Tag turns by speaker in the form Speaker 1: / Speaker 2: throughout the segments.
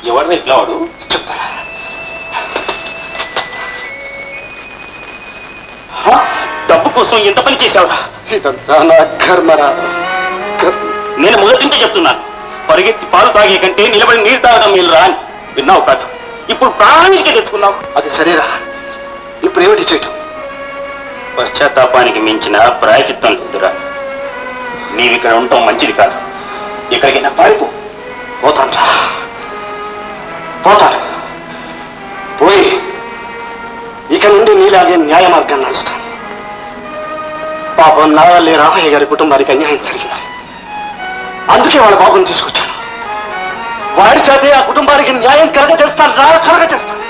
Speaker 1: ఎవరిని పిల్లవాడు?
Speaker 2: చెప్తా.
Speaker 1: డబ్బు కోసం ఎంత పని చేశావురా?
Speaker 2: ఇదంతా నా కర్మరా.
Speaker 1: నేను మొదటి నుంచి చెప్తున్నాను, పరిగెత్తి పాలు తాగే కంటే నిలబడి నీరు తాగడం మేలురా అని. విన్నావు కాదు, ఇప్పుడు ప్రాణానికి తెచ్చుకున్నావు.
Speaker 2: అది సరేరా, ఇప్పుడు ఏమిటి చేయటం?
Speaker 1: పశ్చాత్తాపానికి మించిన ప్రాయచిత్తం లేదురా. నీవు ఇక్కడ ఉండటం మంచిది కాదు. ఎక్కడికైనా పారిపో.
Speaker 2: పోతాను రా, పోతాను. పోయి ఇక నుండి నీలాగే న్యాయ మార్గాన్ని నడుస్తాను. పాపం నా వల్లే రామయ్య గారి కుటుంబానికి అన్యాయం జరిగింది. అందుకే వాళ్ళ బాబుని తీసుకొచ్చాను. వాడి చేతే ఆ కుటుంబానికి న్యాయం కలగజేస్తాను రా, కలగజేస్తాను.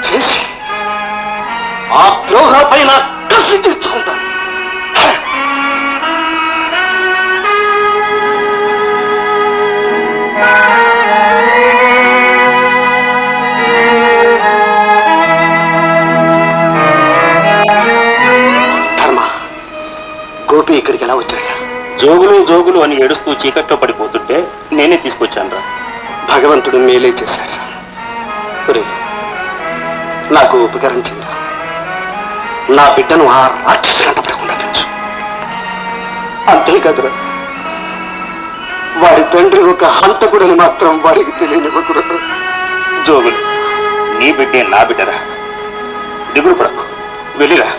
Speaker 2: చేసి ఆ ద్రోహపై నా కసి తీర్చుకుంటాను. గోపి ఇక్కడికి ఎలా వచ్చాడా?
Speaker 1: జోగులు జోగులు అని ఏడుస్తూ చీకట్లో పడిపోతుంటే నేనే తీసుకొచ్చాను రా.
Speaker 2: భగవంతుడు మేలే చేశాడు. నాకు ఉపకారం చేయరా. నా బిడ్డను ఆ రాక్షసు కంటపడకుండా పెంచు. అంతేకాదురా, వాడి తండ్రి ఒక హంతకుడని మాత్రం వాడికి తెలియనివ్వకూడదు.
Speaker 1: జోగులు, నీ బిడ్డే నా బిడ్డరా. దిగులు పడకు, వెళ్ళిరా.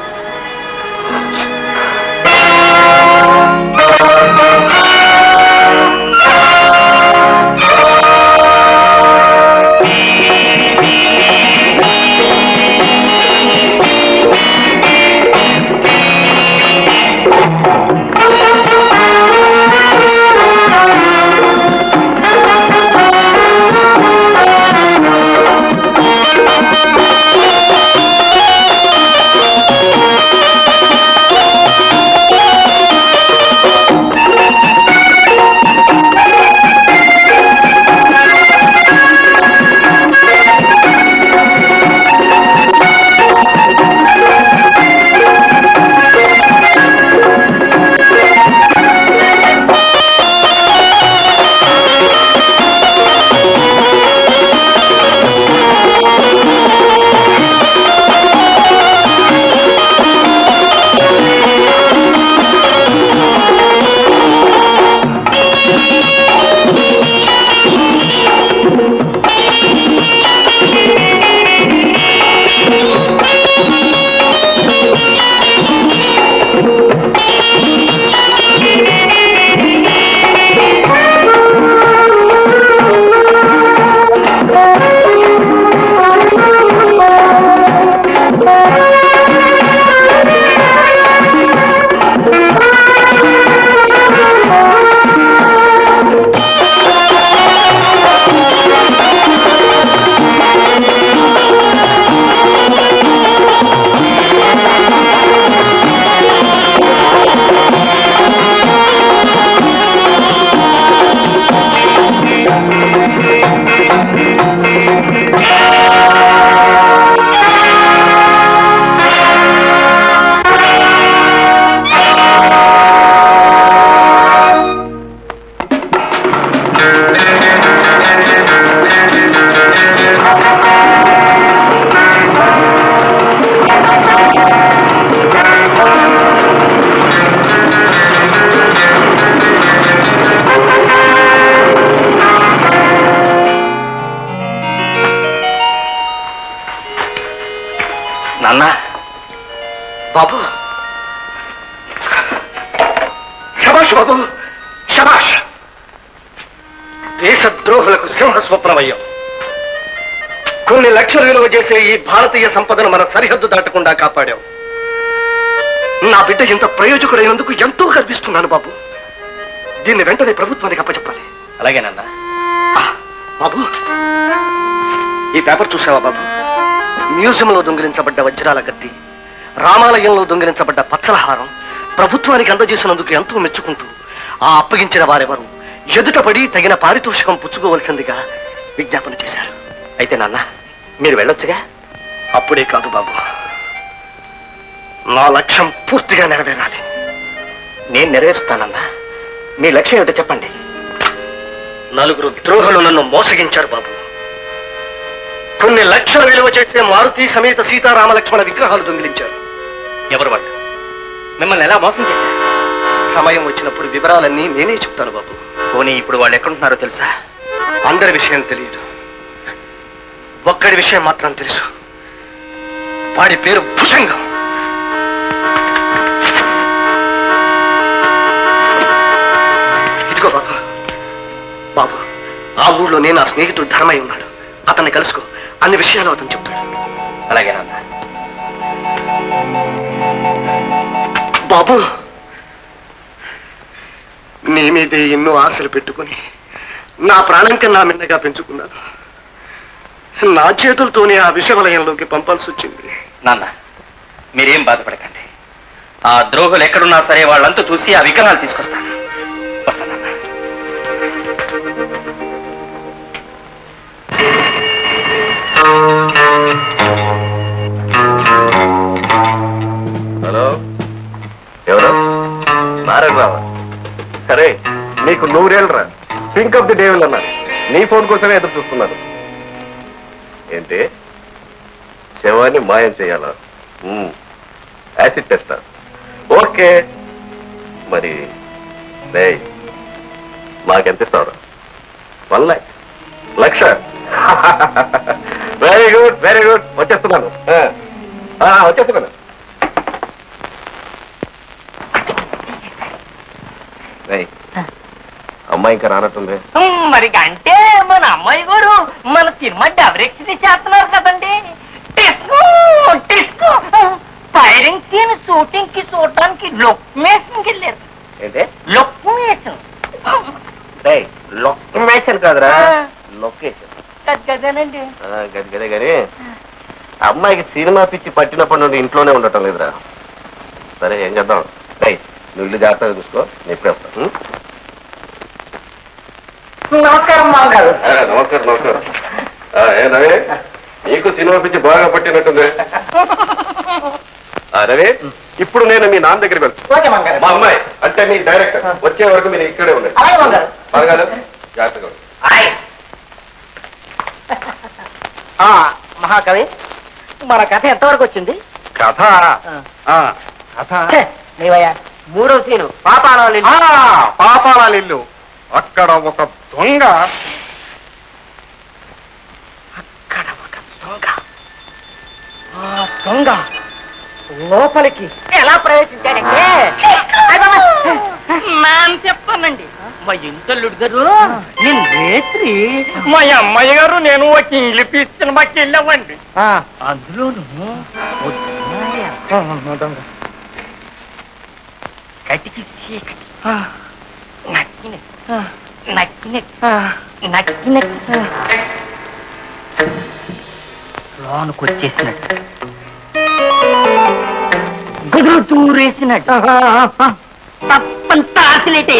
Speaker 2: నాన్న, బాబు, శభాష్ బాబు, శభాష్. దేశద్రోహులకు సింహస్వప్నమయ్యాం. కొన్ని లక్షల విలువ చేసే ఈ భారతీయ సంపదను మన సరిహద్దు దాటకుండా కాపాడాం. నా బిడ్డ ఇంత ప్రయోజకుడైనందుకు ఎంతో గర్విస్తున్నాను బాబు. దీన్ని వెంటనే ప్రభుత్వానికి అప్పచెప్పాలి.
Speaker 1: అలాగేనన్నా.
Speaker 2: బాబు, ఈ పేపర్ చూసావా బాబు? మ్యూజియంలో దొంగిలించబడ్డ వజ్రాల గద్ది, రామాలయంలో దొంగిలించబడ్డ పచ్చలహారం ప్రభుత్వానికి అందజేసినందుకు ఎంతో మెచ్చుకుంటూ ఆ అప్పగించిన వారెవరు ఎదుటపడి తగిన పారితోషికం పుచ్చుకోవలసిందిగా విజ్ఞాపన చేశారు. అయితే నాన్న, మీరు వెళ్ళొచ్చుగా? అప్పుడే కాదు బాబు, నా లక్ష్యం పూర్తిగా నెరవేరాలి.
Speaker 1: నేను నెరవేరుస్తానన్నా. మీ లక్ష్యం ఏమిటో చెప్పండి.
Speaker 2: 4 ద్రోహులు నన్ను మోసగించారు బాబు. కొన్ని లక్షల విలువ చేసే మారుతి సమేత సీతారామ లక్ష్మణ విగ్రహాలు దొంగిలించారు.
Speaker 1: ఎవరు వాళ్ళు? మిమ్మల్ని ఎలా మోసం చేశారు?
Speaker 2: సమయం వచ్చినప్పుడు వివరాలన్నీ నేనే చెప్తాను బాబు.
Speaker 1: పోనీ ఇప్పుడు వాళ్ళు ఎక్కడుంటున్నారో తెలుసా?
Speaker 2: అందరి విషయం తెలియదు. ఒక్కడి విషయం మాత్రం తెలుసు. వాడి పేరు భుజంగం. ఇదిగో బాబు. బాబు, ఆ ఊళ్ళోనే నా స్నేహితుడు ధర్మయ్య ఉన్నాడు. అతన్ని కలుసుకో. అన్ని విషయాలు అతను చెప్తాడు.
Speaker 1: అలాగే నాన్న.
Speaker 2: బాబు, నీ మీదే ఎన్నో ఆశలు పెట్టుకుని నా ప్రాణం కన్నా మిన్నగా పెంచుకున్నాను. నా చేతులతోనే ఆ విషవలయంలోకి పంపాల్సి వచ్చింది.
Speaker 1: నాన్న, మీరేం బాధపడకండి. ఆ ద్రోహులు ఎక్కడున్నా సరే వాళ్ళంతా చూసి ఆ విగ్రహాలు తీసుకొస్తాను. వస్తానన్న.
Speaker 3: హలో, ఎవరు? నారాయణరావు. సరే, నీకు 100 ఏళ్ళరా. థింక్ ఆఫ్ ది డేవిల్ అన్నారు. నీ ఫోన్ కోసమే ఎదురు చూస్తున్నాను. ఏంటి, శవాన్ని మాయం చేయాలా? యాసిడ్ టెస్టా? ఓకే. మరి మాకెంత ఇస్తావు? 1 lakh. Very good, very good. వచ్చేస్తున్నాను. అమ్మాయి ఇంకా రానట్టుంది.
Speaker 4: మరి అంటే మన అమ్మాయి గారు మన సినిమా డైరెక్ట్ చేస్తున్నారు కదండి. ఫైరింగ్ సీన్ షూటింగ్ కి చూడటానికి లొకేషన్ వెళ్ళారు.
Speaker 3: ఏంటి
Speaker 4: లొకేషన్?
Speaker 3: లొకేషన్ కాదురా, లొకేషన్.
Speaker 4: కదేనండి.
Speaker 3: గదే గారి అమ్మాయికి సినిమా పిచ్చి పట్టినప్పటి నుండి ఇంట్లోనే ఉండటం లేదురా. సరే, ఏం చేద్దాం? నువ్వు ఇల్లు జాగ్రత్తగా చూసుకో. నేను ఇప్పుడే వస్తాను.
Speaker 4: నమస్కారం మామగారు.
Speaker 3: నమస్కారం, నమస్కారం. రవి, నీకు సినిమా పిచ్చి బాగా పట్టినట్టుంది. రవి, ఇప్పుడు నేను మీ నాన్న దగ్గరికి వెళ్తాను. మా అమ్మాయి అంటే మీ డైరెక్టర్ వచ్చే వరకు మీరు ఇక్కడే ఉండండి. జాగ్రత్తగా ఉండండి.
Speaker 4: మహాకవి, మన కథ ఎంతవరకు వచ్చింది?
Speaker 3: కథ
Speaker 4: నీవయ్యా 3వ సీను
Speaker 3: పాపాలిల్లు. అక్కడ ఒక దొంగ.
Speaker 4: దొంగ లోపలికి ఎలా ప్రవేశించాడంటే నేను చెప్తానండి. మా ఇంటల్లుడు గారు నేను రేత్రి మా అమ్మాయి గారు నేను ఒక ఇల్లు తీసుకుని మాకు వెళ్ళామండి. అందులోను కటికి చీకటి నక్కినట్టు లోనుకు వచ్చేసినట్టు గుదురు దూరేసినట్టు తప్పంత ఆసిలేటే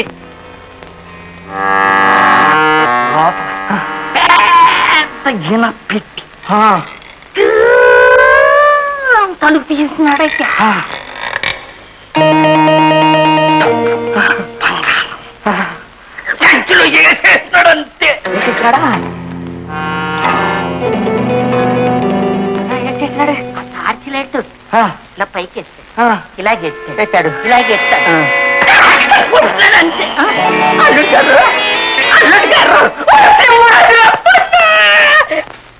Speaker 4: పెట్టి తలుపు తీసినాడయ్యా. సంచులో వేసేసినాడు అంతే. టార్చ్ లైట్ ఇలా పైకి ఎత్తాడు, ఇలాగే ఎత్తాడు, ఇలాగే ఎత్తాడు. అల్లుడు గారు, అల్లుడు గారు